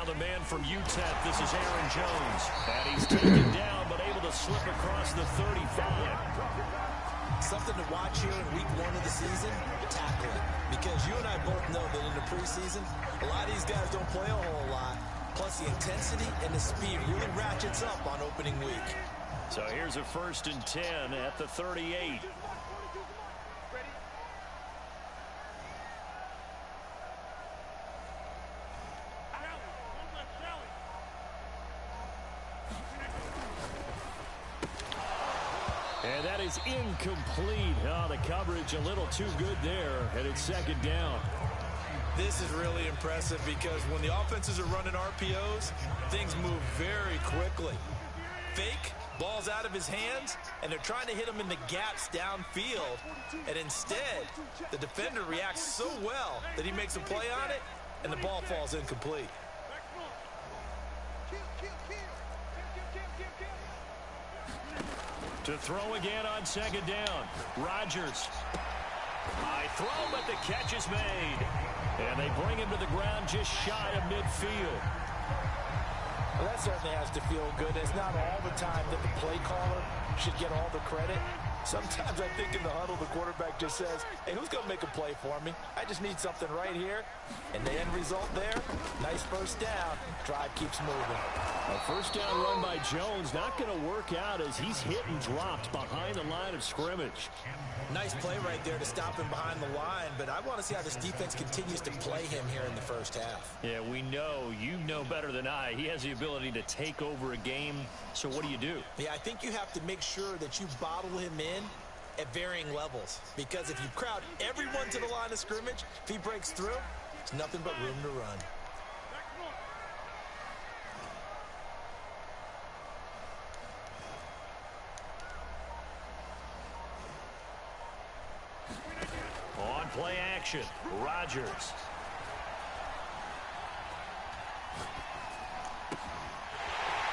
Now the man from UTEP, this is Aaron Jones. And he's taken down, but able to slip across the 35. Something to watch here in week 1 of the season, tackling. Because you and I both know that in the preseason, a lot of these guys don't play a whole lot. Plus the intensity and the speed really ratchets up on opening week. So here's a 1st and 10 at the 38. And that is incomplete. Oh, the coverage a little too good there, and it's 2nd down. This is really impressive because when the offenses are running RPOs, things move very quickly. Fake, ball's out of his hands, and they're trying to hit him in the gaps downfield. And instead, the defender reacts so well that he makes a play on it, and the ball falls incomplete. To throw again on 2nd down. Rodgers. High throw, but the catch is made. And they bring him to the ground just shy of midfield. Well, that certainly has to feel good. It's not all the time that the play caller should get all the credit. Sometimes I think in the huddle, the quarterback just says, hey, who's going to make a play for me? I just need something right here. And the end result there, nice 1st down. Drive keeps moving. A 1st down run by Jones, not going to work out as he's hit and dropped behind the line of scrimmage. Nice play right there to stop him behind the line, but I want to see how this defense continues to play him here in the 1st half. Yeah, we know, you know better than I, he has the ability to take over a game, so what do? Yeah, I think you have to make sure that you bottle him in at varying levels, because if you crowd everyone to the line of scrimmage, if he breaks through, it's nothing but room to run. On play action, Rodgers.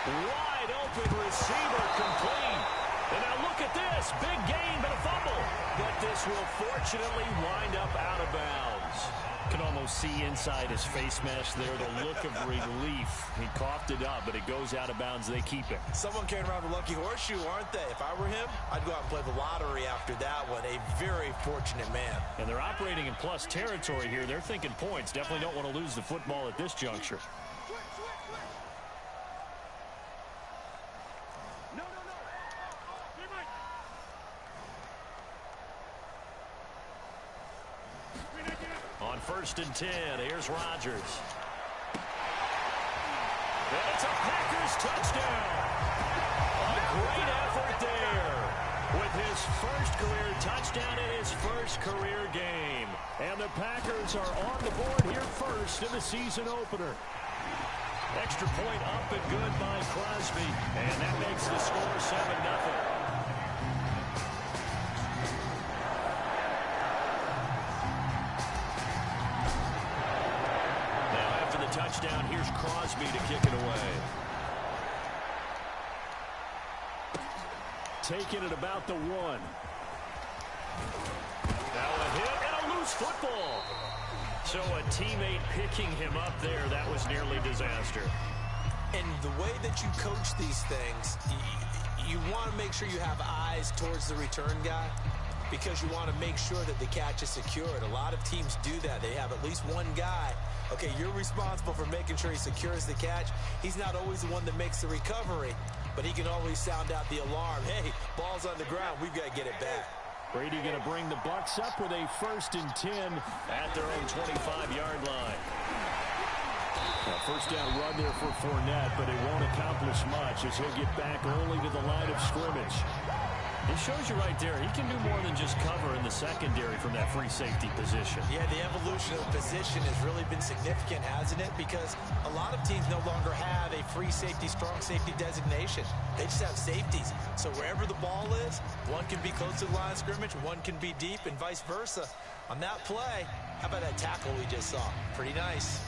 Wide open receiver complete. And now look at this. Big gain, but a fumble. But this will fortunately wind up out of bounds. You can almost see inside his face mesh there the look of relief. He coughed it up, but it goes out of bounds. They keep it. Someone carrying around a lucky horseshoe, aren't they? If I were him, I'd go out and play the lottery after that one. A very fortunate man. And they're operating in plus territory here. They're thinking points. Definitely don't want to lose the football at this juncture. On 1st and 10, here's Rodgers. And it's a Packers touchdown. A great effort there with his 1st career touchdown in his 1st career game. And the Packers are on the board here first in the season opener. Extra point up and good by Crosby. And that makes the score 7-0. Touchdown. Here's Crosby to kick it away. Taking it about the 1. Now a hit and a loose football. So a teammate picking him up there, that was nearly disaster. And the way that you coach these things, you want to make sure you have eyes towards the return guy, because you want to make sure that the catch is secured. A lot of teams do that. They have at least one guy. Okay, you're responsible for making sure he secures the catch. He's not always the one that makes the recovery, but he can always sound out the alarm. Hey, ball's on the ground. We've got to get it back. Brady going to bring the Bucs up with a 1st and 10 at their own 25-yard line. A 1st down run there for Fournette, but it won't accomplish much as he'll get back only to the line of scrimmage. It shows you right there, he can do more than just cover in the secondary from that free safety position. Yeah, the evolution of the position has really been significant, hasn't it? Because a lot of teams no longer have a free safety, strong safety designation. They just have safeties. So wherever the ball is, one can be close to the line of scrimmage, one can be deep, and vice versa. On that play, how about that tackle we just saw? Pretty nice.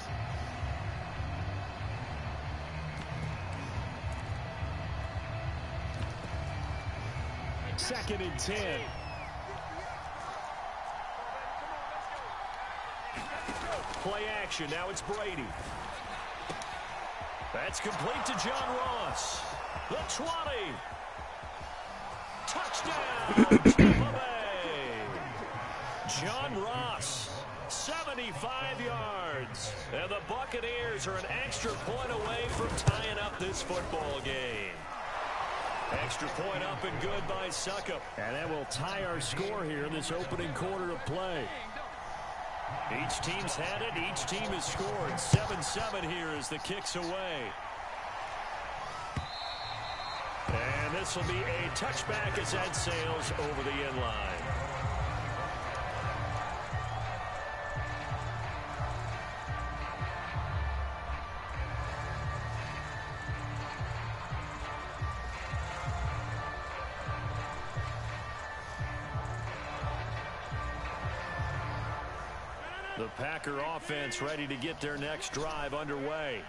Second and 10. Play action. Now it's Brady. That's complete to John Ross. The 20. Touchdown, Tampa Bay. John Ross, 75 yards. And the Buccaneers are an extra point away from tying up this football game. Extra point up and good by Succop. And that will tie our score here in this opening quarter of play. Each team's had it. Each team has scored. 7-7 here as the kick's away. And this will be a touchback as that sails over the end line. The Packer offense ready to get their next drive underway.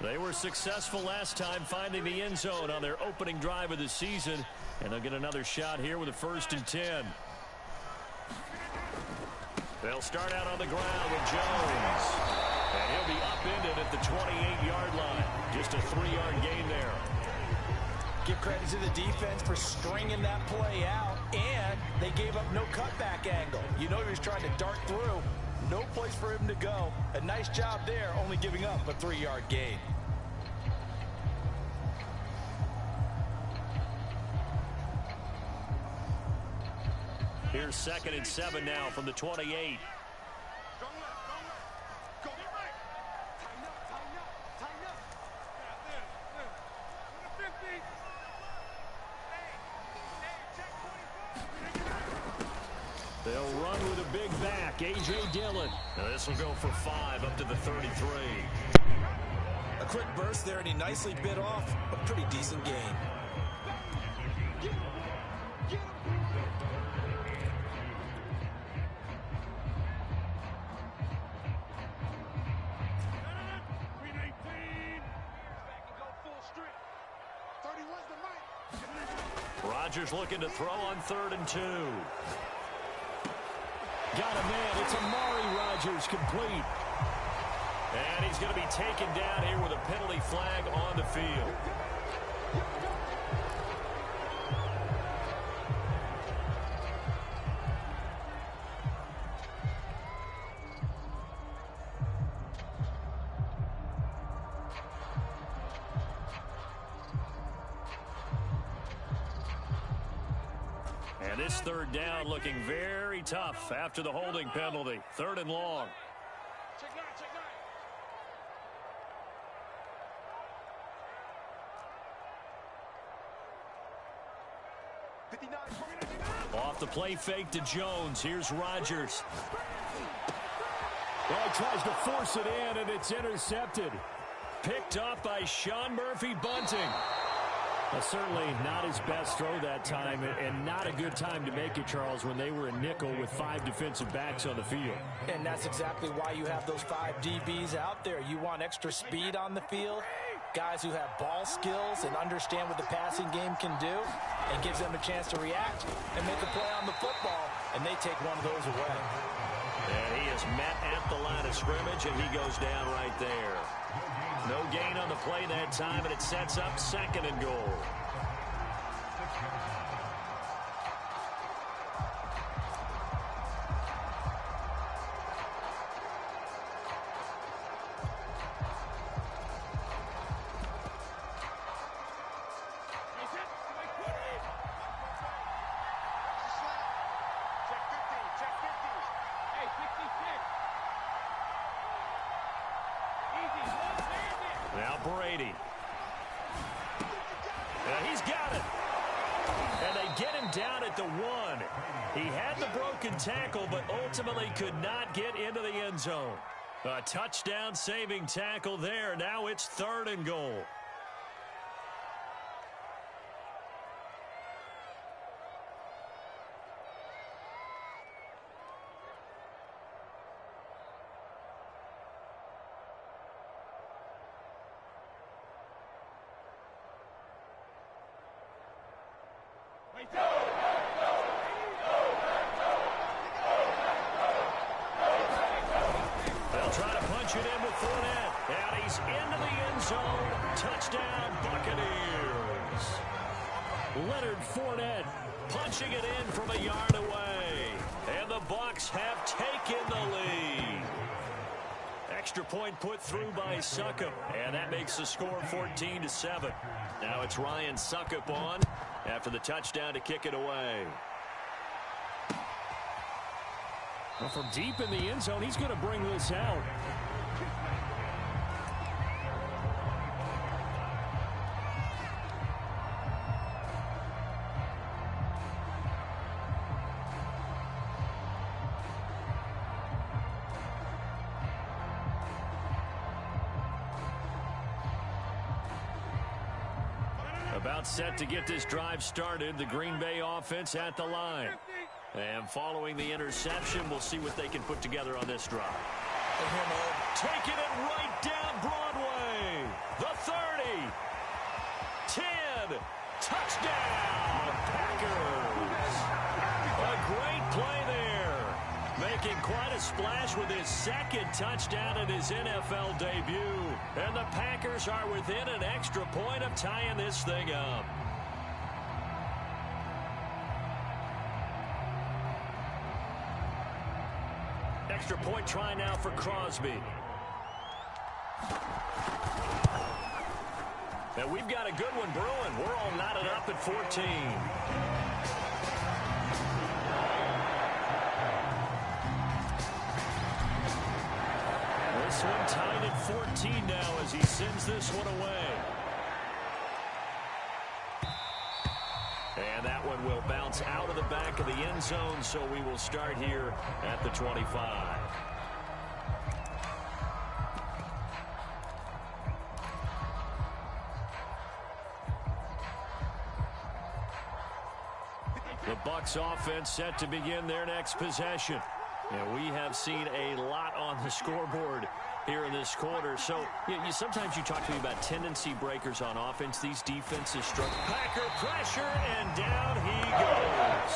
They were successful last time finding the end zone on their opening drive of the season, and they'll get another shot here with a 1st and 10. They'll start out on the ground with Jones, and he'll be upended at the 28-yard line. Just a 3-yard gain there. Give credit to the defense for stringing that play out, and they gave up no cutback angle. You know he was trying to dart through. No place for him to go. A nice job there, only giving up a 3-yard gain. Here's 2nd and 7 now from the 28. They'll run with a big back, A.J. Dillon. Now this will go for 5 up to the 33. A quick burst there, and he nicely bit off a pretty decent gain. Rodgers looking to throw on 3rd and 2. Got a man. It's Amari Rodgers complete. And he's going to be taken down here with a penalty flag on the field. And this 3rd down looking very tough after the holding penalty. 3rd and long. Off the play fake to Jones. Here's Rodgers. Well, he tries to force it in, and it's intercepted. Picked off by Sean Murphy-Bunting. Well, certainly not his best throw that time, and not a good time to make it, Charles, when they were in nickel with 5 defensive backs on the field. And that's exactly why you have those 5 DBs out there. You want extra speed on the field, guys who have ball skills and understand what the passing game can do, and gives them a chance to react and make a play on the football, and they take one of those away. And he is met at the line of scrimmage, and he goes down right there. No gain on the play that time, and it sets up 2nd and goal. Now Brady. And he's got it. And they get him down at the 1. He had the broken tackle, but ultimately could not get into the end zone. A touchdown saving tackle there. Now it's 3rd and goal. They'll try to punch it in with Fournette. And he's into the end zone Leonard Fournette punching it in from a yard away. And the Bucs have taken the lead. Extra point put through by Succop, and that makes the score 14-7. Now it's Ryan Succop on after the touchdown to kick it away. Well, from deep in the end zone, he's going to bring this out. About set to get this drive started, the Green Bay offense at the line. And following the interception, we'll see what they can put together on this drive. Taking it right down Broadway. The 30. 10. Touchdown, Packers. A great play there. Making quite a splash with his second touchdown in his NFL debut. And the Packers are within an extra point of tying this thing up. Extra point try now for Crosby. And we've got a good one brewing. We're all knotted up at 14. This one tied at 14 now as he sends this one away. And that one will bounce out of the back of the end zone, so we will start here at the 25. The Bucs offense set to begin their next possession. And we have seen a lot on the scoreboard here in this quarter. So sometimes you talk to me about tendency breakers on offense. These defenses struggle. Packer pressure, and down he goes.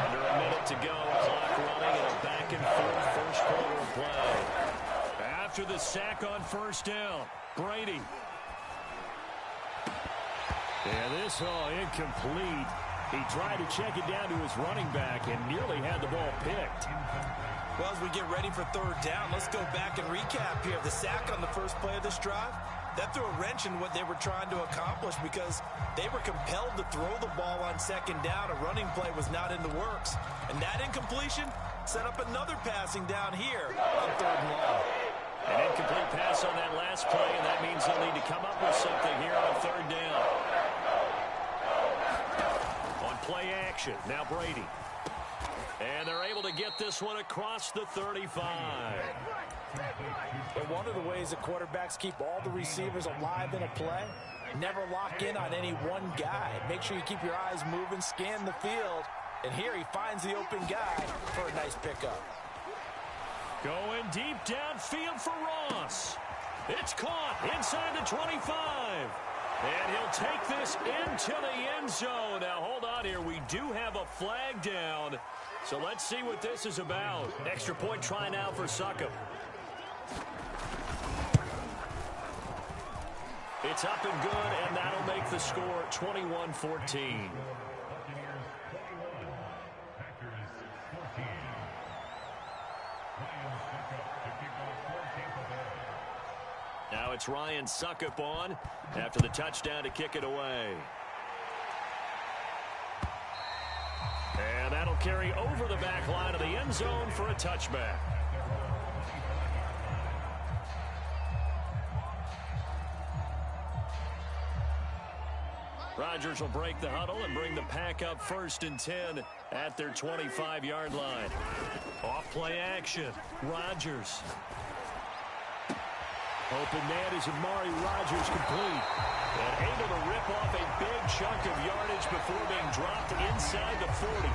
Under a minute to go. Clock running in a back-and-forth first quarter of play. After the sack on first down, Brady. Yeah, this incomplete. He tried to check it down to his running back and nearly had the ball picked. Well, as we get ready for third down, let's go back and recap here. The sack on the first play of this drive, that threw a wrench in what they were trying to accomplish because they were compelled to throw the ball on second down. A running play was not in the works. And that incompletion set up another passing down here on third and long. An incomplete pass on that last play, and that means they'll need to come up with something here on third down. On play action, now Brady. And they're able to get this one across the 35. But one of the ways that quarterbacks keep all the receivers alive in a play, never lock in on any one guy. Make sure you keep your eyes moving, scan the field. And here he finds the open guy for a nice pickup. Going deep downfield for Ross. It's caught inside the 25. And he'll take this into the end zone. Now, hold on here. We do have a flag down. So let's see what this is about. Extra point try now for Succop. It's up and good, and that'll make the score 21-14. Now it's Ryan Succop on after the touchdown to kick it away. And that'll carry over the back line of the end zone for a touchback. Rodgers will break the huddle and bring the Pack up 1st and 10 at their 25-yard line. Off play action. Rodgers. Open man is Amari Rodgers complete. And able to rip off a big chunk of yardage before being dropped inside the 40.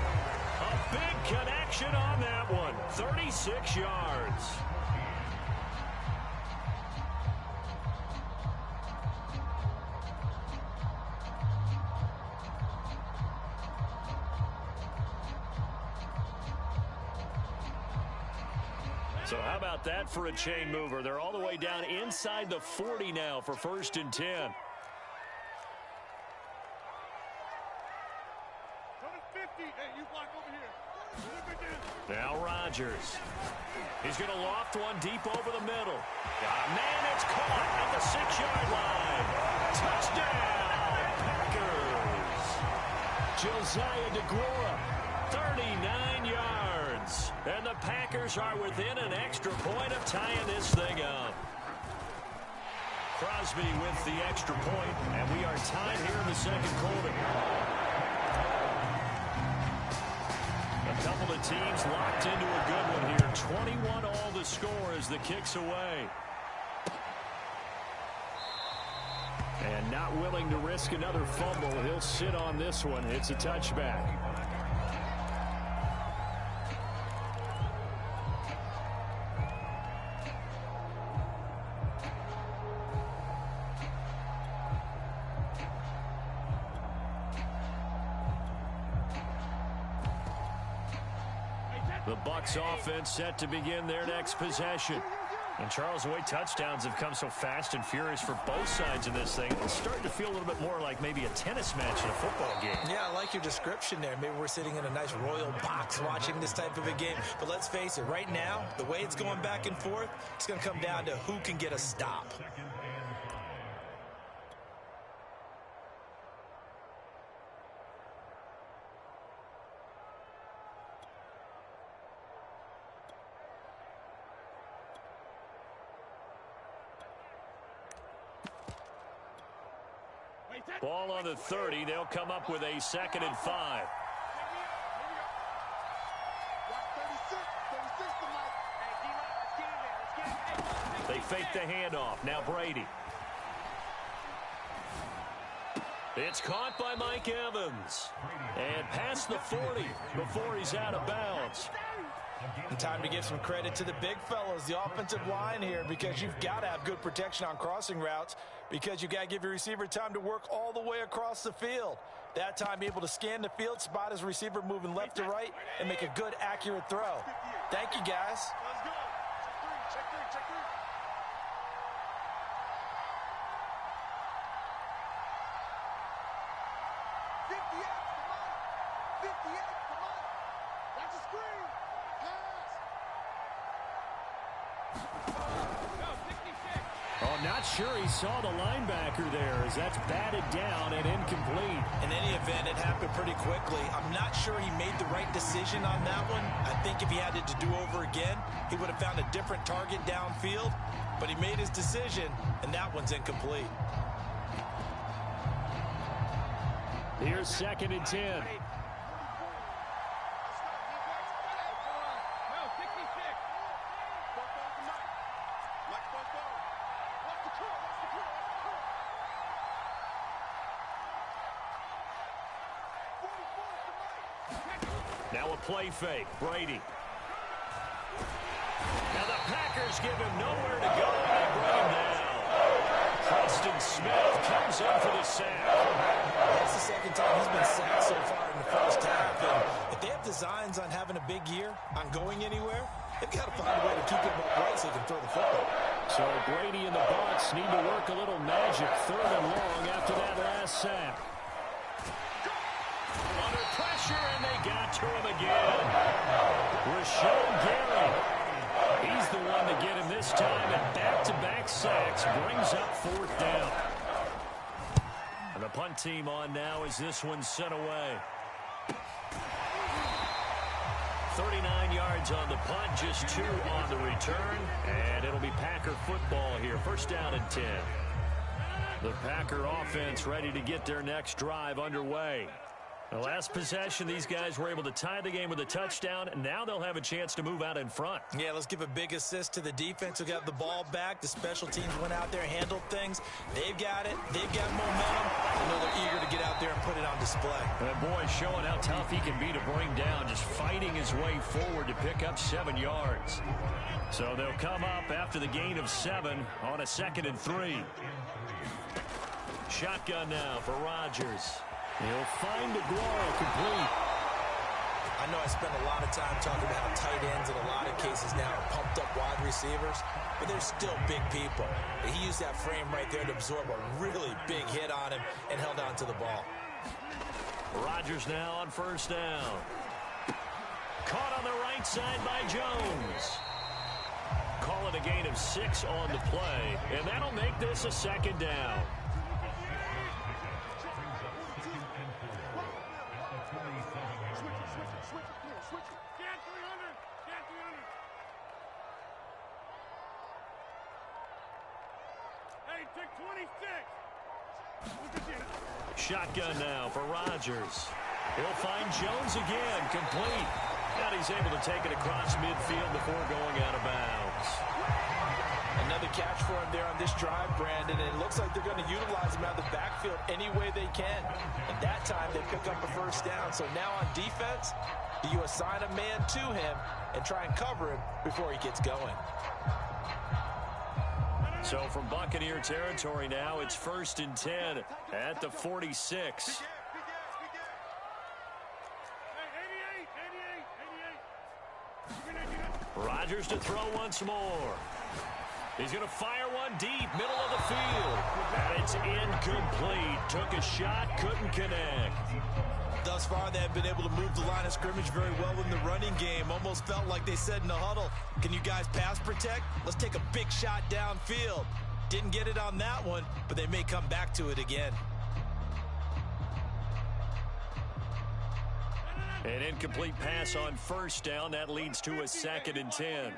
A big connection on that one. 36 yards. So how about that for a chain mover? They're all the way down inside the 40 now for 1st and 10. Now Rodgers. He's going to loft one deep over the middle. Got a man, it's caught at the 6-yard line. Touchdown, Packers. Josiah DeGuara, 39 yards. And the Packers are within an extra point of tying this thing up. Crosby with the extra point, and we are tied here in the second quarter. A couple of teams locked into a good one here. 21 all the score as the kick's away. And not willing to risk another fumble. He'll sit on this one. It's a touchback. The Bucs offense set to begin their next possession. And Charles, the way touchdowns have come so fast and furious for both sides in this thing, it's starting to feel a little bit more like maybe a tennis match in a football game. Yeah, I like your description there. Maybe we're sitting in a nice royal box watching this type of a game. But let's face it, right now, the way it's going back and forth, it's going to come down to who can get a stop. Ball on the 30. They'll come up with a 2nd and 5. They fake the handoff. Now Brady. It's caught by Mike Evans. And past the 40 before he's out of bounds. And time to give some credit to the big fellas, the offensive line here, because you've got to have good protection on crossing routes, because you've got to give your receiver time to work all the way across the field. That time, be able to scan the field, spot his receiver moving left to right, and make a good, accurate throw. Thank you, guys. Check three. That's a screen. Oh, not sure he saw the linebacker there as that's batted down and incomplete. In any event, it happened pretty quickly. I'm not sure he made the right decision on that one. I think if he had it to do over again, he would have found a different target downfield. But he made his decision, and that one's incomplete. Here's 2nd and 10. Now a play fake. Brady. Now the Packers give him nowhere to go. They bring him down. Preston Smith comes in for the sack. That's the 2nd time he's been sacked so far in the first half. And if they have designs on having a big year, on going anywhere, they've got to find a way to keep him upright so they can throw the football. So Brady and the Bucs need to work a little magic 3rd and long after that last sack. Under pressure, and they got to him again. Rashawn Gary. He's the one to get him this time, and back-to-back sacks brings up 4th down. And the punt team on now as this one's sent away. 39 yards on the punt, just 2 on the return, and it'll be Packer football here. 1st down and 10. The Packer offense ready to get their next drive underway. The last possession, these guys were able to tie the game with a touchdown, and now they'll have a chance to move out in front. Yeah, let's give a big assist to the defense who got the ball back. The special teams went out there, handled things. They've got it. They've got momentum. I know they're eager to get out there and put it on display. That boy showing how tough he can be to bring down, just fighting his way forward to pick up 7 yards. So they'll come up after the gain of 7 on a 2nd and 3. Shotgun now for Rodgers. He'll find DeGuara complete. I know I spent a lot of time talking about how tight ends in a lot of cases now are pumped up wide receivers, but they're still big people. He used that frame right there to absorb a really big hit on him and held on to the ball. Rodgers now on first down. Caught on the right side by Jones. Call it a gain of 6 on the play, and that'll make this a second down. Hey, take 26. Shotgun now for Rodgers. He'll find Jones again, complete. And he's able to take it across midfield before going out of bounds. Another catch for him there on this drive, Brandon. And it looks like they're going to utilize him out of the backfield any way they can. And that time they pick up a first down. So now on defense, do you assign a man to him and try and cover him before he gets going? So from Buccaneer territory now, it's 1st and 10 at the 46. Rodgers to throw once more. He's going to fire one deep, middle of the field. And it's incomplete. Took a shot, couldn't connect. Thus far, they have been able to move the line of scrimmage very well in the running game. Almost felt like they said in the huddle, can you guys pass protect? Let's take a big shot downfield. Didn't get it on that one, but they may come back to it again. An incomplete pass on first down. That leads to a 2nd and 10.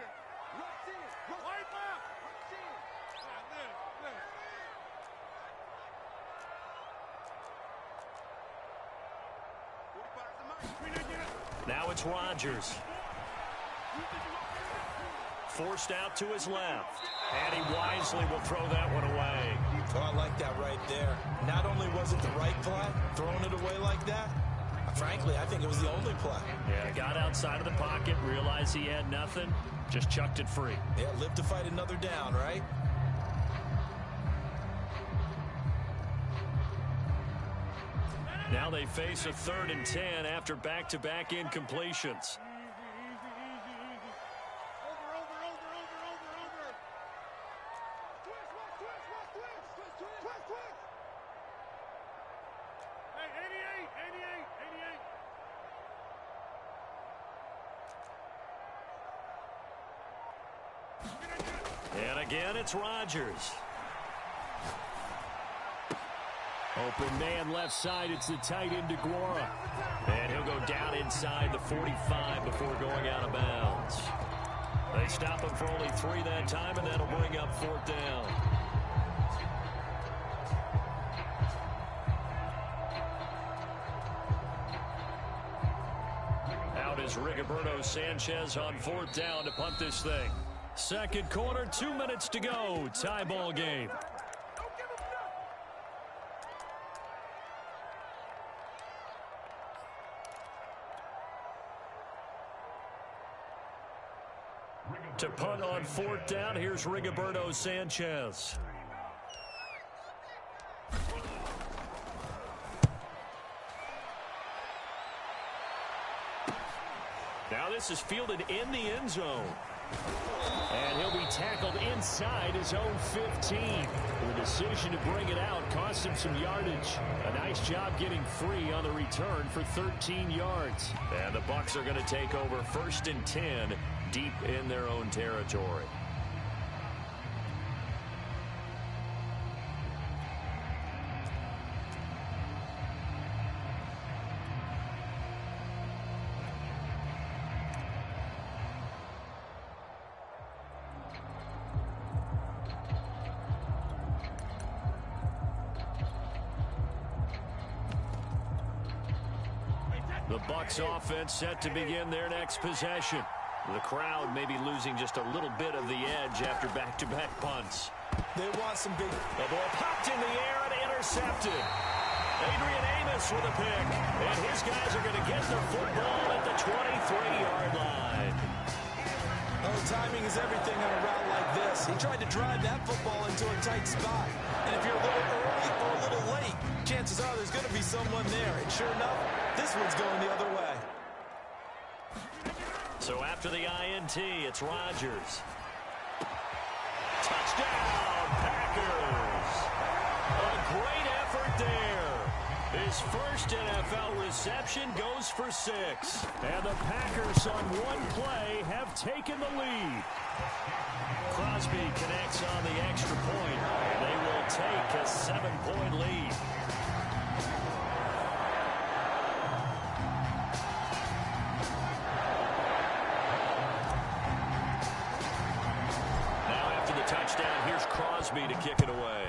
Now it's Rodgers. Forced out to his left. And he wisely will throw that one away. Oh, I like that right there. Not only was it the right play, throwing it away like that, frankly, I think it was the only play. Yeah, got outside of the pocket, realized he had nothing, just chucked it free. Yeah, live to fight another down, right? Now they face a 3rd and 10 after back-to-back incompletions. And again, it's Rodgers. Open man left side. It's the tight end, DeGuara. And he'll go down inside the 45 before going out of bounds. They stop him for only 3 that time, and that'll bring up 4th down. Out is Rigoberto Sanchez on 4th down to punt this thing. Second quarter, 2 minutes to go. Tie ball game. To punt on 4th down, here's Rigoberto Sanchez. Now this is fielded in the end zone. And he'll be tackled inside his own 15. The decision to bring it out cost him some yardage. A nice job getting free on the return for 13 yards. And the Bucs are going to take over 1st and 10 deep in their own territory. The Bucs offense set to begin their next possession. The crowd may be losing just a little bit of the edge after back-to-back punts. They want some big... The ball popped in the air and intercepted. Adrian Amos with a pick. And his guys are going to get the football at the 23-yard line. Oh, timing is everything on a route like this. He tried to drive that football into a tight spot. And if you're a little early or a little late, chances are there's going to be someone there. And sure enough, this one's going the other way. So after the INT, it's Rodgers. Touchdown, Packers. A great effort there. His first NFL reception goes for 6. And the Packers on one play have taken the lead. Crosby connects on the extra point. They will take a 7-point lead. Now after the touchdown, here's Crosby to kick it away.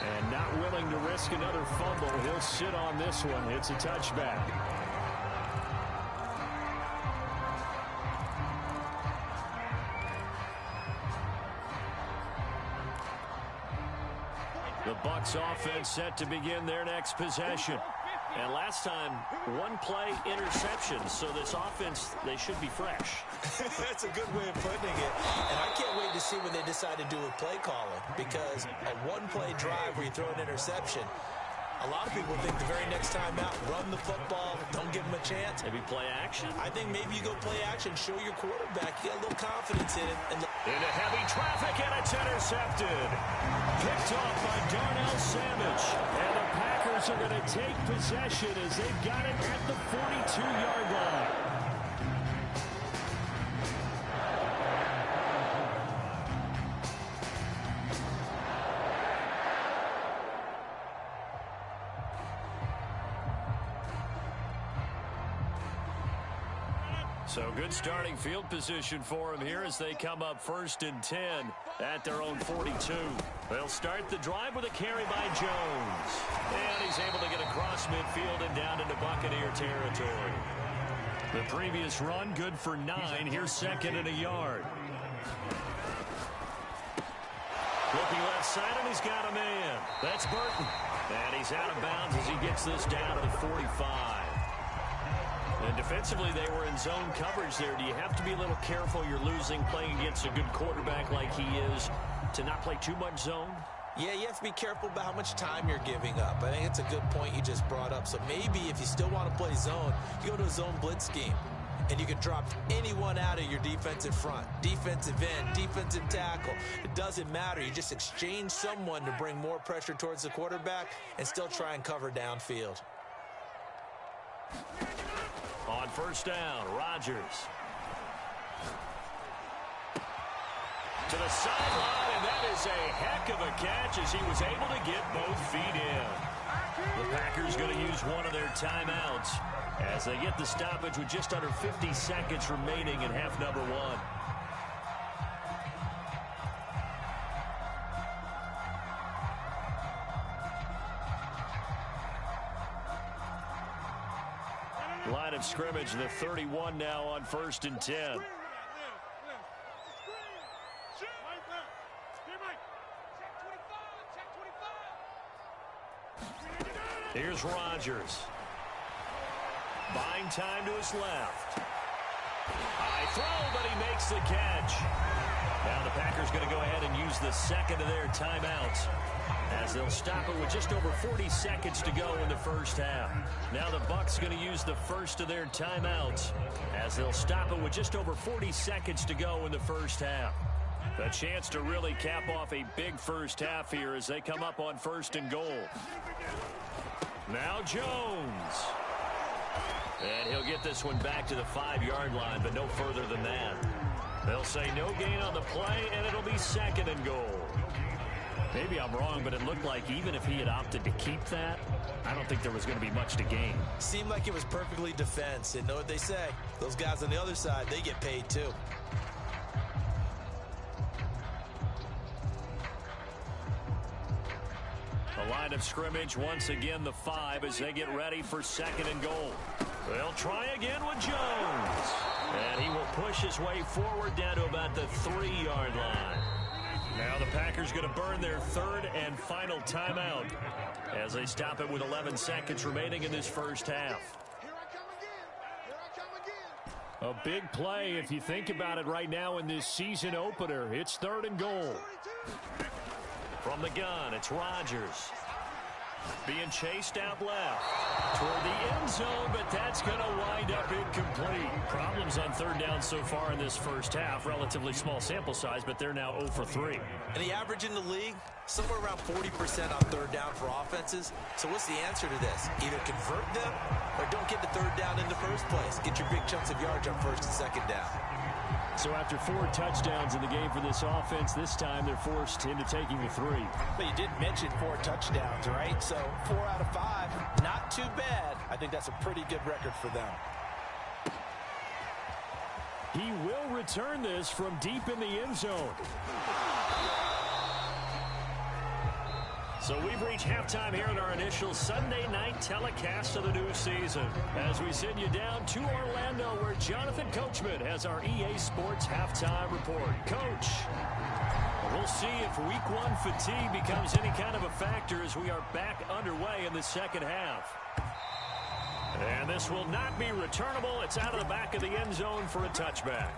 And not willing to risk another fumble, he'll sit on this one. It's a touchback. The Bucs offense set to begin their next possession. And last time, one play interception. So this offense, they should be fresh. That's a good way of putting it. And I can't wait to see what they decide to do with play calling. Because a one-play drive where you throw an interception, a lot of people think the very next time out, run the football, don't give them a chance. Maybe play action? I think maybe you go play action, show your quarterback, you got a little confidence in it. Into heavy traffic, and it's intercepted. Picked off by Darnell Savage. And the Packers are going to take possession as they've got it at the 42-yard line. So good starting field position for them here as they come up 1st and 10 at their own 42. They'll start the drive with a carry by Jones. And he's able to get across midfield and down into Buccaneer territory. The previous run good for 9. Here's 2nd and a yard. Looking left side, and he's got a man. That's Burton. And he's out of bounds as he gets this down to the 45. And defensively, they were in zone coverage there. Do you have to be a little careful? You're losing, playing against a good quarterback like he is, to not play too much zone? Yeah, you have to be careful about how much time you're giving up. I think it's a good point you just brought up. So maybe if you still want to play zone, you go to a zone blitz scheme. And you can drop anyone out of your defensive front. Defensive end, defensive tackle. It doesn't matter. You just exchange someone to bring more pressure towards the quarterback and still try and cover downfield. On 1st down, Rodgers. To the sideline, and that is a heck of a catch as he was able to get both feet in. The Packers going to use one of their timeouts as they get the stoppage with just under 50 seconds remaining in half number 1. Line of scrimmage, the 31 now on 1st and 10. Here's Rodgers. Buying time to his left. High throw, but he makes the catch. Now the Packers going to go ahead and use the 2nd of their timeouts as they'll stop it with just over 40 seconds to go in the 1st half. Now the Bucs going to use the 1st of their timeouts as they'll stop it with just over 40 seconds to go in the 1st half. A chance to really cap off a big 1st half here as they come up on 1st and goal. Now Jones. And he'll get this one back to the 5-yard line, but no further than that. They'll say no gain on the play, and it'll be 2nd and goal. Maybe I'm wrong, but it looked like even if he had opted to keep that, I don't think there was going to be much to gain. Seemed like it was perfectly defense. And know what they say? Those guys on the other side, they get paid too. The line of scrimmage, once again, the 5 as they get ready for 2nd and goal. They'll try again with Jones. And he will push his way forward down to about the 3-yard line. Now the Packers going to burn their 3rd and final timeout as they stop it with 11 seconds remaining in this 1st half. A big play if you think about it right now in this season opener. It's 3rd and goal. From the gun, it's Rodgers. being chased out left toward the end zone, but that's going to wind up incomplete. Problems on third down so far in this first half. Relatively small sample size, but they're now 0 for 3. And the average in the league, somewhere around 40% on third down for offenses. So what's the answer to this? Either convert them or don't get the third down in the first place. Get your big chunks of yards on first and second down. So after 4 touchdowns in the game for this offense, this time they're forced into taking the 3. But you did mention 4 touchdowns, right? So 4 out of 5, not too bad. I think that's a pretty good record for them. He will return this from deep in the end zone. So we've reached halftime here in our initial Sunday night telecast of the new season as we send you down to Orlando where Jonathan Coachman has our EA Sports halftime report. Coach, we'll see if week 1 fatigue becomes any kind of a factor as we are back underway in the second half. And this will not be returnable. It's out of the back of the end zone for a touchback.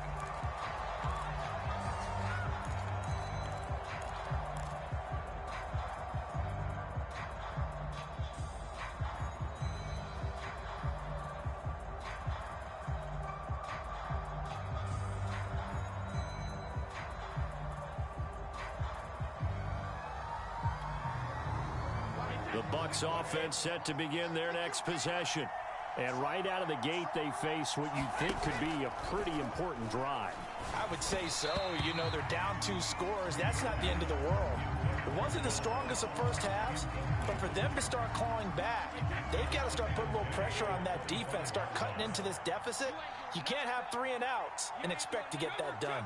The Bucs offense set to begin their next possession. And right out of the gate, they face what you think could be a pretty important drive. I would say so. You know, they're down 2 scores. That's not the end of the world. It wasn't the strongest of first halves, but for them to start clawing back, they've got to start putting a little pressure on that defense, start cutting into this deficit. You can't have 3 and outs and expect to get that done.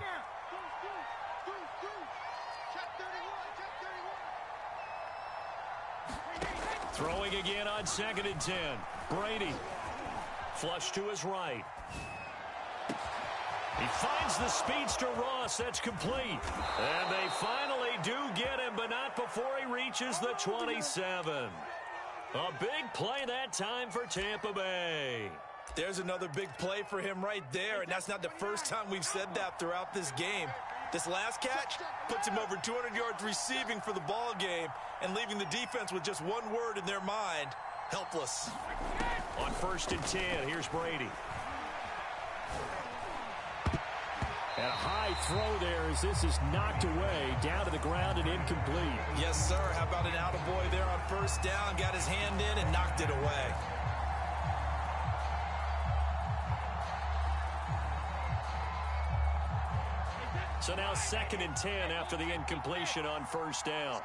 Throwing again on 2nd and 10. Brady. Flush to his right. He finds the speedster Ross. That's complete. And they finally do get him, but not before he reaches the 27. A big play that time for Tampa Bay. There's another big play for him right there, and that's not the first time we've said that throughout this game. This last catch puts him over 200 yards receiving for the ball game and leaving the defense with just one word in their mind: helpless. On 1st and 10, here's Brady. And a high throw there as this is knocked away, down to the ground and incomplete. Yes, sir. How about an attaboy there on 1st down? Got his hand in and knocked it away. So now 2nd and 10 after the incompletion on 1st down.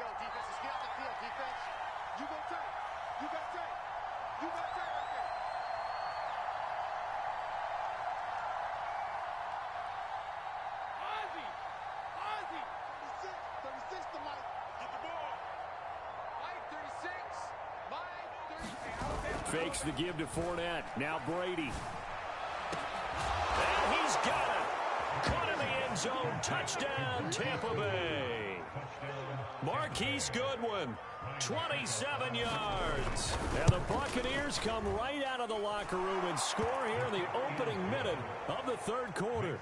Fakes the give to Fournette. Now Brady. And he's got it. Caught in the end zone. Touchdown, Tampa Bay. Marquise Goodwin, 27 yards. And the Buccaneers come right out of the locker room and score here in the opening minute of the 3rd quarter.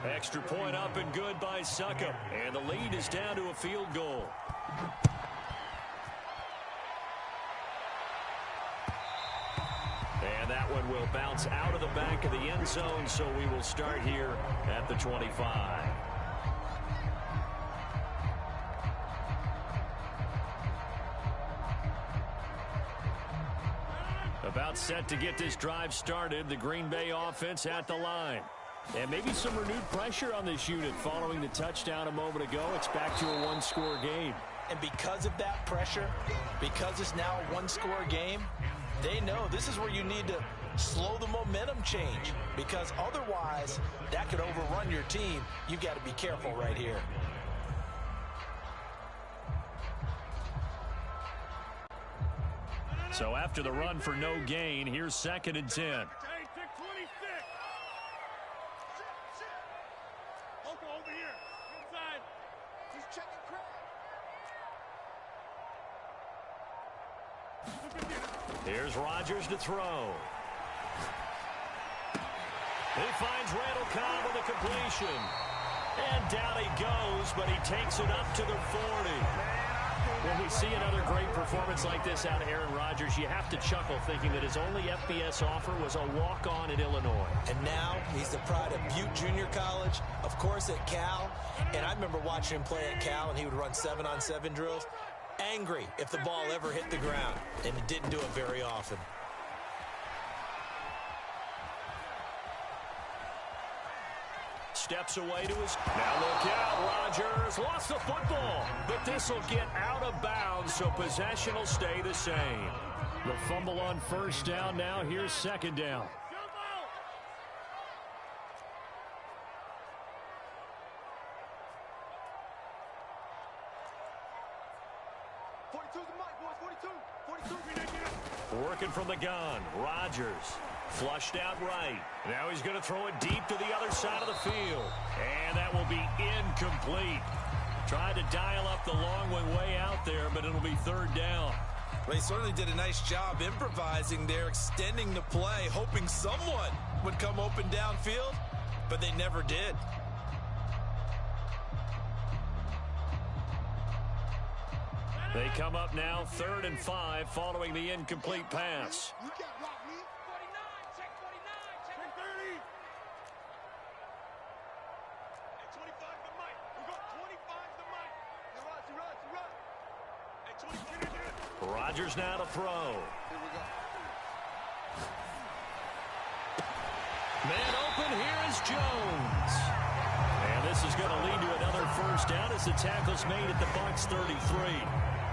Extra point up and good by Succop. And the lead is down to a field goal. And that one will bounce out of the back of the end zone, so we will start here at the 25. About set to get this drive started, the Green Bay offense at the line. And maybe some renewed pressure on this unit following the touchdown a moment ago. It's back to a 1-score game. And because of that pressure, because it's now a 1-score game, they know this is where you need to slow the momentum change, because otherwise that could overrun your team. You've got to be careful right here. So after the run for no gain, here's 2nd and 10. Here's Rodgers to throw. He finds Randall Cobb with a completion. And down he goes, but he takes it up to the 40. When we see another great performance like this out of Aaron Rodgers, you have to chuckle thinking that his only FBS offer was a walk-on at Illinois. And now he's the pride of Butte Junior College, of course at Cal. And I remember watching him play at Cal, and he would run 7-on-7 drills. Angry if the ball ever hit the ground, and it didn't do it very often. Steps away to his... Now look out, Rodgers lost the football, but this will get out of bounds, so possession will stay the same. The fumble on first down. Now here's second down. 42's the mic, boys. 42. Working from the gun. Rodgers flushed out right. Now he's going to throw it deep to the other side of the field. And that will be incomplete. Tried to dial up the long one way out there, but it'll be third down. Well, he certainly did a nice job improvising there, extending the play, hoping someone would come open downfield, but they never did. They come up now 3rd and 5 following the incomplete pass. You can't block me. 49, check 49, check 30. Hey, 25 the mic. We got 25 the mic. You're right. Hey, 20. Rodgers now to throw. Here we go. Man open, here is Jones. And this is going to lead to another first down as the tackle's made at the Bucs 33.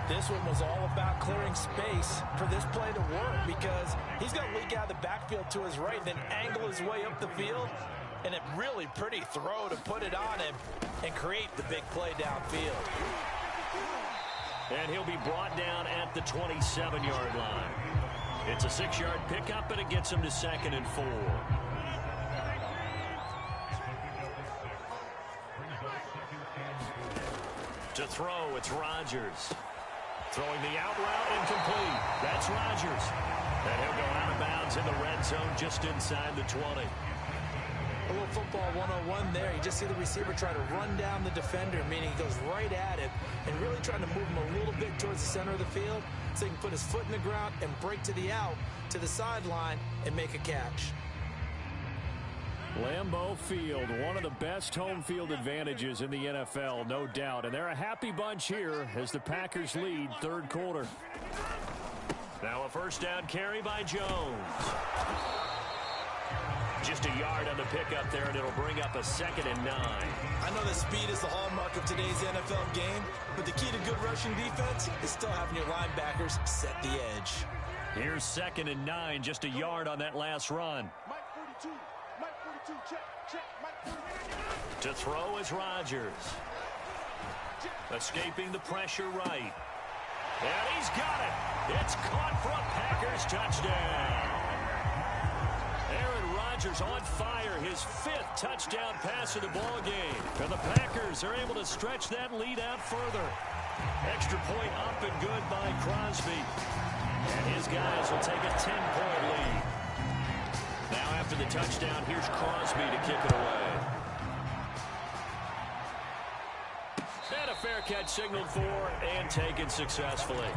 This one was all about clearing space for this play to work because he's got to leak out of the backfield to his right, then angle his way up the field, and a really pretty throw to put it on him and create the big play downfield. And he'll be brought down at the 27-yard line. It's a 6-yard pickup, and it gets him to 2nd and 4. To throw, it's Rodgers. Throwing the out route, incomplete. That's Rodgers. And he'll go out of bounds in the red zone just inside the 20. A little football 101 there. You just see the receiver try to run down the defender, meaning he goes right at it and really trying to move him a little bit towards the center of the field so he can put his foot in the ground and break to the out, to the sideline, and make a catch. Lambeau Field, one of the best home field advantages in the NFL, no doubt. And they're a happy bunch here as the Packers lead 3rd quarter. Now a first down carry by Jones. Just a yard on the pickup there, and it'll bring up a 2nd and 9. I know that speed is the hallmark of today's NFL game, but the key to good rushing defense is still having your linebackers set the edge. Here's 2nd and 9, just a yard on that last run. Mike 42. Mike 42, check, Mike 42. To throw is Rodgers. Escaping the pressure right. And he's got it. It's caught for a Packers touchdown. Aaron Rodgers on fire, his 5th touchdown pass of the ball game. And the Packers are able to stretch that lead out further. Extra point up and good by Crosby. And his guys will take a 10-point lead. Now after the touchdown, here's Crosby to kick it away. And a fair catch signaled for and taken successfully.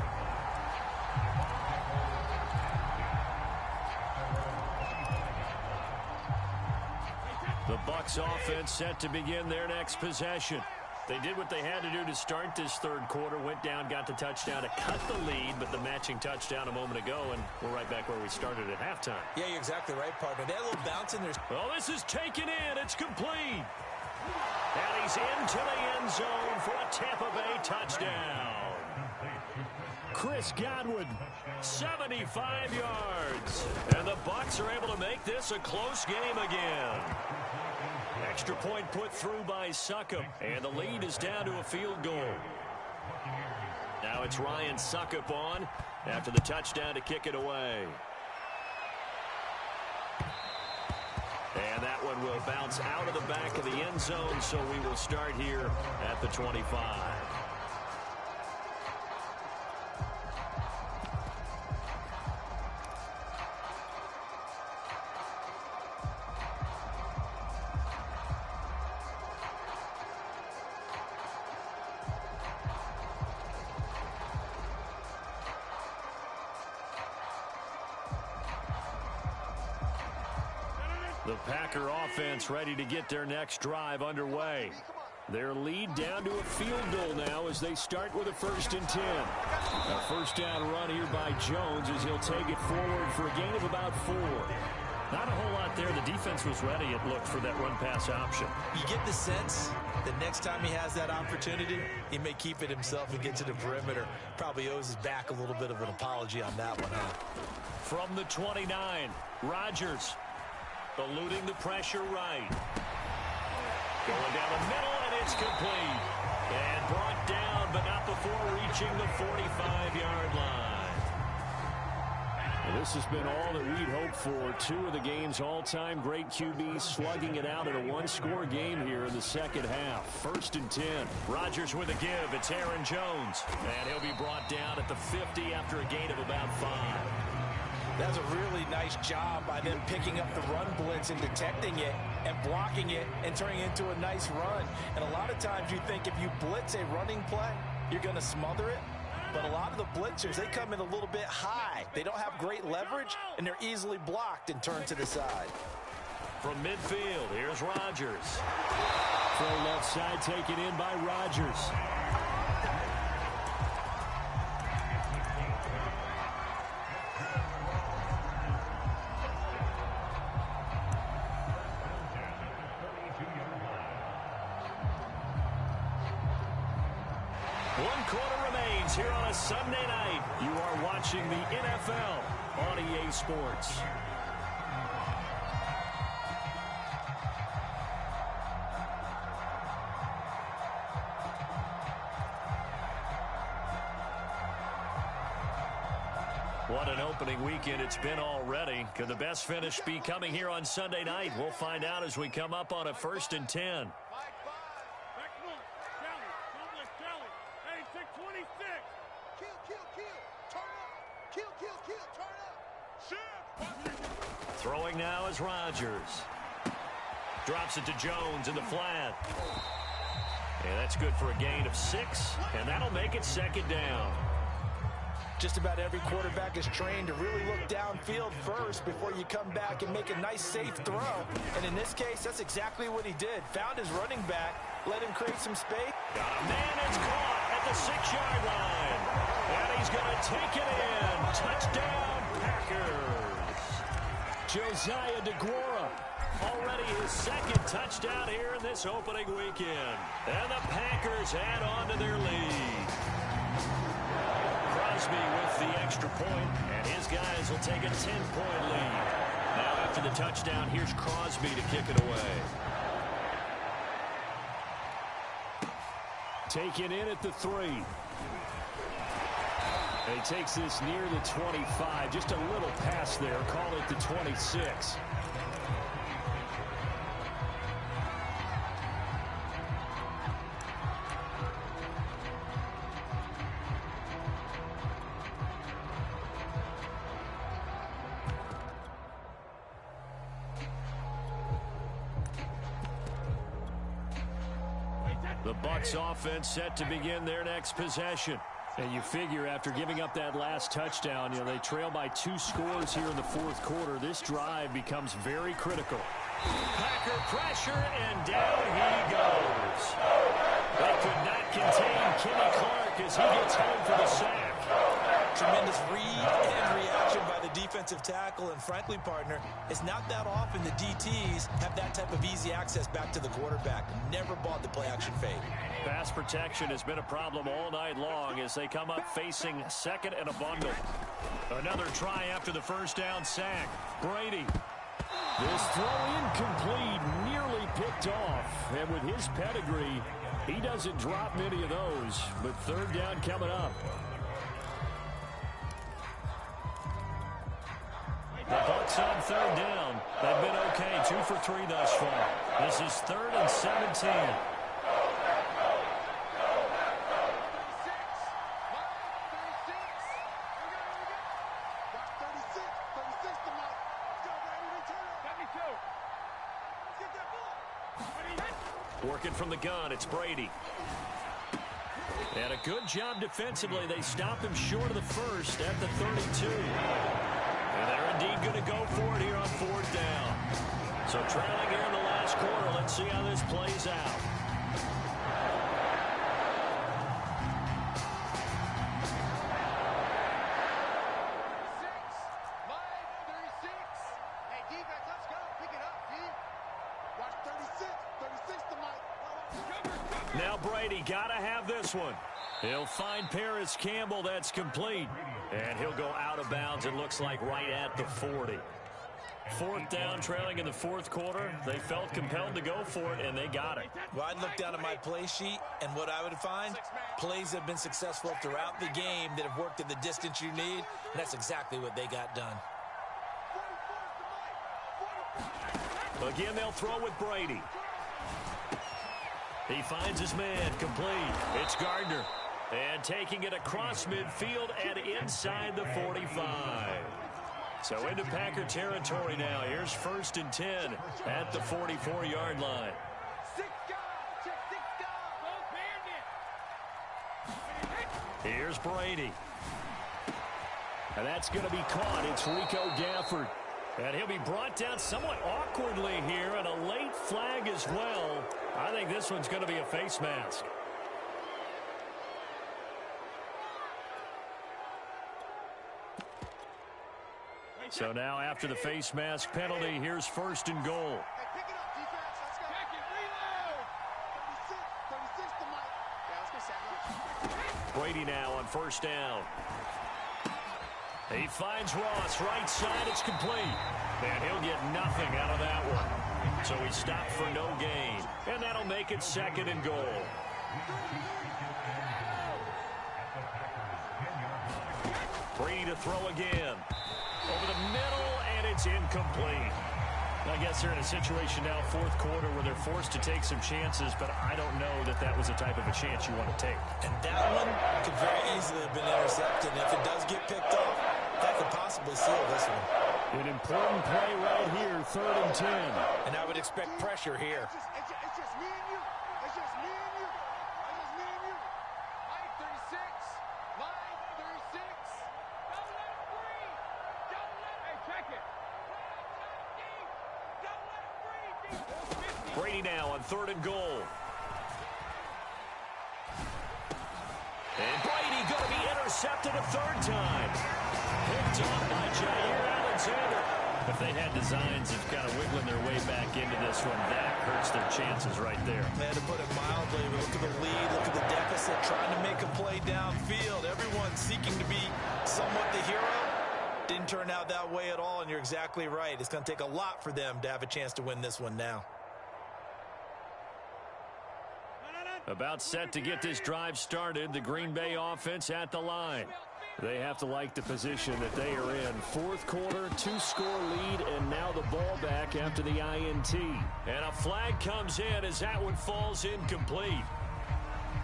The Bucs offense set to begin their next possession. They did what they had to do to start this 3rd quarter, went down, got the touchdown to cut the lead, but the matching touchdown a moment ago, and we're right back where we started at halftime. Yeah, you're exactly right, partner. They had a little bounce in there. Well, this is taken in. It's complete. And he's into the end zone for a Tampa Bay touchdown. Chris Godwin, 75 yards. And the Bucs are able to make this a close game again. Extra point put through by Succop, and the lead is down to a field goal. Now it's Ryan Succop on after the touchdown to kick it away. And that one will bounce out of the back of the end zone, so we will start here at the 25. The Packer offense ready to get their next drive underway. Their lead down to a field goal now as they start with a 1st and 10. A first down run here by Jones as he'll take it forward for a gain of about 4. Not a whole lot there. The defense was ready, it looked, for that run-pass option. You get the sense that next time he has that opportunity, he may keep it himself and get to the perimeter. Probably owes his back a little bit of an apology on that one, huh? From the 29, Rodgers eluding the pressure right. Going down the middle, and it's complete. And brought down, but not before reaching the 45-yard line. Well, this has been all that we'd hoped for. 2 of the game's all-time great QBs slugging it out in a one-score game here in the second half. 1st and 10. Rodgers with a give. It's Aaron Jones. And he'll be brought down at the 50 after a gain of about 5. That's a really nice job by them picking up the run blitz and detecting it and blocking it and turning it into a nice run. And a lot of times you think if you blitz a running play, you're going to smother it. But a lot of the blitzers, they come in a little bit high. They don't have great leverage, and they're easily blocked and turned to the side. From midfield, here's Rodgers. Throw left side taken in by Rodgers. Here on a Sunday night, you are watching the NFL on EA Sports. What an opening weekend it's been already. Could the best finish be coming here on Sunday night? We'll find out as we come up on a 1st and 10. Throwing now is Rodgers. Drops it to Jones in the flat. And that's good for a gain of 6, and that'll make it 2nd down. Just about every quarterback is trained to really look downfield first before you come back and make a nice, safe throw. And in this case, that's exactly what he did. Found his running back, let him create some space. Got a man, it's caught at the 6-yard line. And he's going to take it in. Touchdown, Packers. Josiah DeGuara, already his 2nd touchdown here in this opening weekend. And the Packers add on to their lead. Crosby with the extra point, and his guys will take a 10-point lead. Now after the touchdown, here's Crosby to kick it away. Taken in at the 3. And he takes this near the 25. Just a little pass there. Call it the 26. The Bucs offense set to begin their next possession. And you figure after giving up that last touchdown, they trail by 2 scores here in the 4th quarter. This drive becomes very critical. Packer pressure, and down he goes. They could not contain Kenny Clark as he gets home for the sack. Tremendous read and reaction by the defensive tackle, and frankly, partner, it's not that often the DTs have that type of easy access back to the quarterback. Never bought the play-action fade. Pass protection has been a problem all night long as they come up facing 2nd and a bundle. Another try after the 1st down sack. Brady. This throw incomplete, nearly picked off. And with his pedigree, he doesn't drop many of those. But 3rd down coming up. The Bucs on 3rd down. They've been okay, 2 for 3 thus far. This is 3rd and 17. Working from the gun, it's Brady. And a good job defensively. They stop him short of the 1st at the 32. And they're indeed going to go for it here on 4th down. So trailing here in the last quarter. Let's see how this plays out. Now Brady got to have this one. He'll find Paris Campbell. That's complete. And he'll go out of bounds, it looks like, right at the 40. Fourth down, trailing in the fourth quarter. They felt compelled to go for it, and they got it. Well, I'd look down at my play sheet, and what I would find, plays have been successful throughout the game that have worked in the distance you need, and that's exactly what they got done. Again, they'll throw with Brady. He finds his man, complete. It's Gardner. And taking it across midfield and inside the 45. So into Packer territory now. Here's 1st and 10 at the 44-yard line. Here's Brady. And that's going to be caught. It's Rico Gafford. And he'll be brought down somewhat awkwardly here, and a late flag as well. I think this one's going to be a face mask. So now after the face mask penalty, here's 1st and goal. Brady now on 1st down. He finds Ross, right side, it's complete. And he'll get nothing out of that one. So he stopped for no gain. And that'll make it 2nd and goal. Brady to throw again. Over the middle, and it's incomplete. I guess they're in a situation now, 4th quarter, where they're forced to take some chances, but I don't know that that was the type of a chance you want to take. And that one could very easily have been intercepted. And if it does get picked off, that could possibly seal this one. An important play right here, 3rd and 10. And I would expect pressure here. It's just me and you. It's just me and you. It's just me and you. Line 36. Line 36. Don't let it breathe. Don't let it. Hey, check it. Don't let it breathe. Brady now on 3rd and goal. And Brady going to be intercepted a 3rd time. Picked off by Jair Alexander. If they had designs of kind of wiggling their way back into this one, that hurts their chances right there. Man, to put it mildly, look at the lead, look at the deficit, trying to make a play downfield. Everyone seeking to be somewhat the hero. Didn't turn out that way at all, and you're exactly right. It's going to take a lot for them to have a chance to win this one now. About set to get this drive started, the Green Bay offense at the line. They have to like the position that they are in. 4th quarter, 2-score lead, and now the ball back after the INT. And a flag comes in as that one falls incomplete.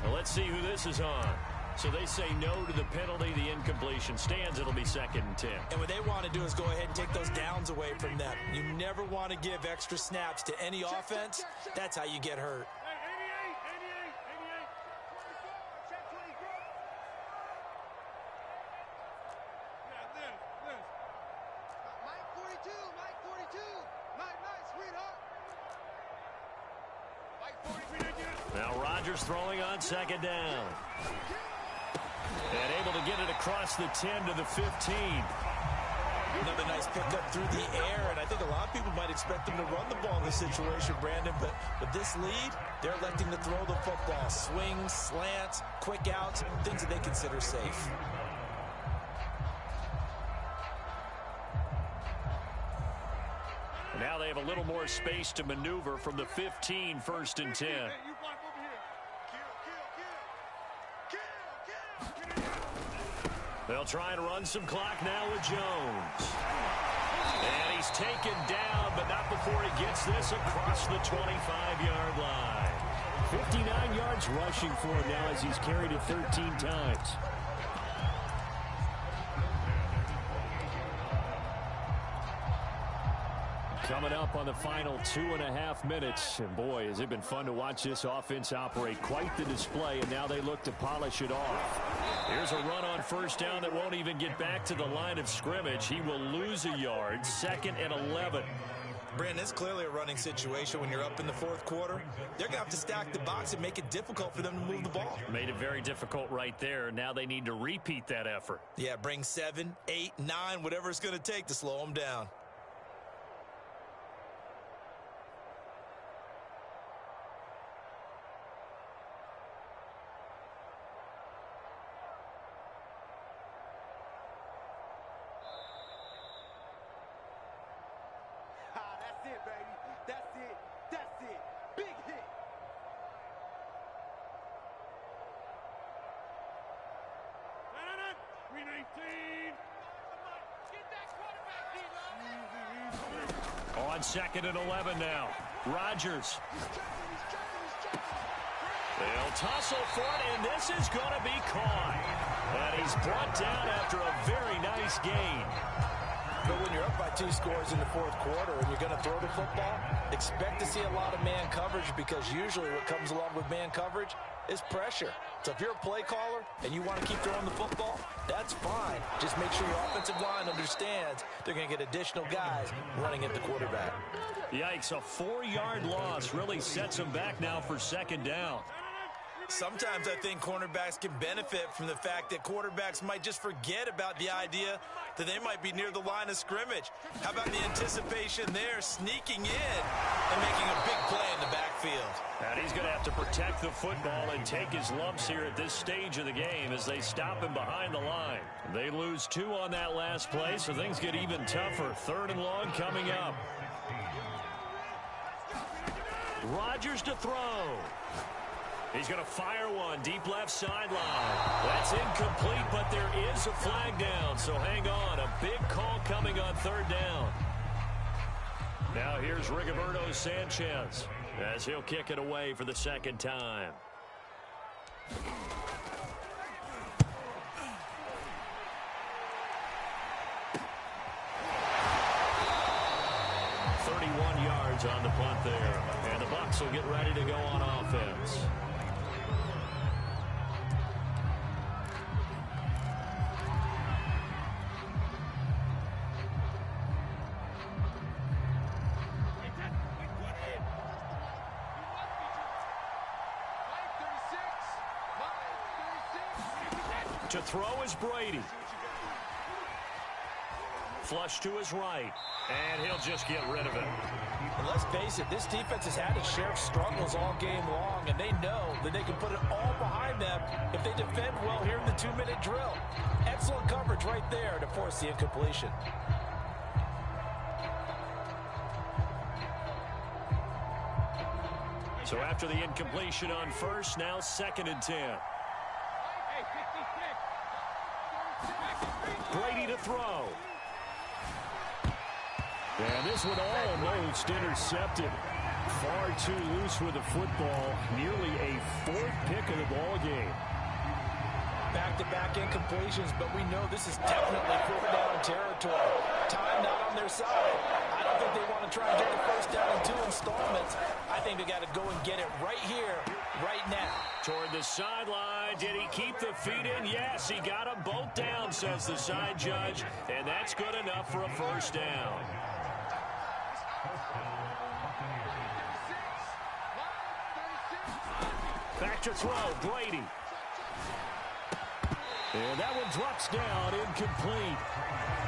Well, let's see who this is on. So they say no to the penalty. The incompletion stands. It'll be 2nd and 10. And what they want to do is go ahead and take those downs away from them. You never want to give extra snaps to any offense. That's how you get hurt. Now Rodgers throwing on 2nd down. And able to get it across the 10 to the 15. Another nice pickup through the air, and I think a lot of people might expect them to run the ball in this situation, Brandon, but with this lead, they're electing to throw the football. Swings, slants, quick outs, things that they consider safe. Now they have a little more space to maneuver from the 15, 1st and 10. They'll try and run some clock now with Jones. And he's taken down, but not before he gets this across the 25-yard line. 59 yards rushing for him now as he's carried it 13 times. Coming up on the final 2.5 minutes. And boy, has it been fun to watch this offense operate. Quite the display, and now they look to polish it off. Here's a run on 1st down that won't even get back to the line of scrimmage. He will lose a yard. 2nd and 11. Brandon, it's clearly a running situation when you're up in the fourth quarter. They're going to have to stack the box and make it difficult for them to move the ball. Made it very difficult right there. Now they need to repeat that effort. Yeah, bring 7, 8, 9, whatever it's going to take to slow them down. That's it, baby. That's it. That's it. Big hit. Get that quarterback, D-Lo. On 2nd and 11 now. Rodgers. They'll tussle for it, and this is going to be caught. And he's brought down after a very nice gain. But when you're up by 2 scores in the fourth quarter and you're going to throw the football, expect to see a lot of man coverage, because usually what comes along with man coverage is pressure. So if you're a play caller and you want to keep throwing the football, that's fine. Just make sure your offensive line understands they're going to get additional guys running at the quarterback. Yikes, a 4-yard loss really sets them back now for 2nd down. Sometimes I think cornerbacks can benefit from the fact that quarterbacks might just forget about the idea that they might be near the line of scrimmage. How about the anticipation there, sneaking in and making a big play in the backfield? And he's going to have to protect the football and take his lumps here at this stage of the game as they stop him behind the line. They lose 2 on that last play, so things get even tougher. 3rd and long coming up. Rodgers to throw. He's going to fire one deep left sideline. That's incomplete, but there is a flag down, so hang on. A big call coming on 3rd down. Now here's Rigoberto Sanchez as he'll kick it away for the 2nd time. Yards on the punt there, and the Bucs will get ready to go on offense. To throw is Brady. Flush to his right, and he'll just get rid of it. And let's face it, this defense has had its share of struggles all game long, and they know that they can put it all behind them if they defend well here in the 2-minute drill. Excellent coverage right there to force the incompletion. So after the incompletion on 1st, now 2nd and 10. Brady to throw. And this one almost intercepted. Far too loose with the football. Nearly a 4th pick of the ball game. Back-to-back incompletions, but we know this is definitely 4th down territory. Time not on their side. I don't think they want to try and get the 1st down in 2 installments. I think they got to go and get it right here, right now. Toward the sideline. Did he keep the feet in? Yes, he got them both down, says the side judge. And that's good enough for a 1st down. Back to throw, Brady. And that one drops down, incomplete.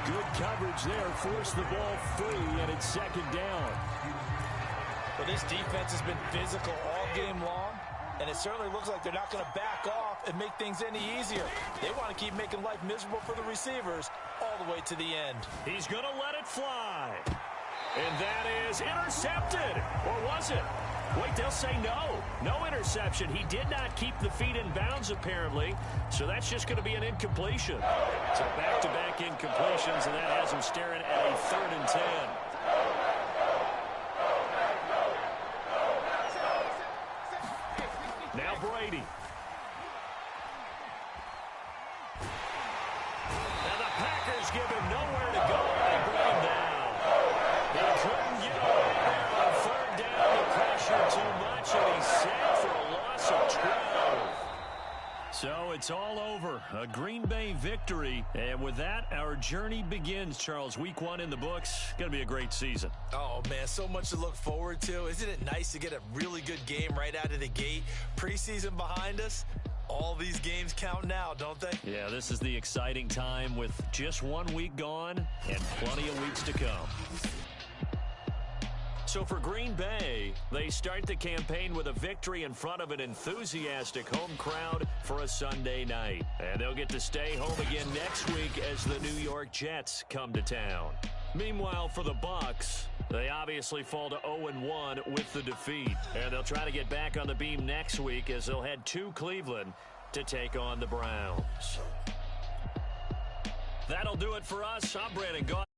Good coverage there, forced the ball free, and it's 2nd down. Well, this defense has been physical all game long, and it certainly looks like they're not going to back off and make things any easier. They want to keep making life miserable for the receivers all the way to the end. He's going to let it fly. And that is intercepted. Or was it? Wait, they'll say no. No interception. He did not keep the feet in bounds, apparently. So that's just going to be an incompletion. So back-to-back incompletions, and that has him staring at a 3rd and 10. Now Brady. Now the Packers give him nowhere to go. They bring him down. He couldn't get away there on 3rd down. The pressure too much, and he's sacked for a loss of 12. So it's all over. A Green Bay victory. victory. And with that, our journey begins, Charles. Week 1 in the books. Going to be a great season. Oh, man, so much to look forward to. Isn't it nice to get a really good game right out of the gate? Preseason behind us. All these games count now, don't they? Yeah, this is the exciting time with just 1 week gone and plenty of weeks to come. So for Green Bay, they start the campaign with a victory in front of an enthusiastic home crowd for a Sunday night. And they'll get to stay home again next week as the New York Jets come to town. Meanwhile, for the Bucs, they obviously fall to 0-1 with the defeat. And they'll try to get back on the beam next week as they'll head to Cleveland to take on the Browns. That'll do it for us. I'm Brandon Gaudin.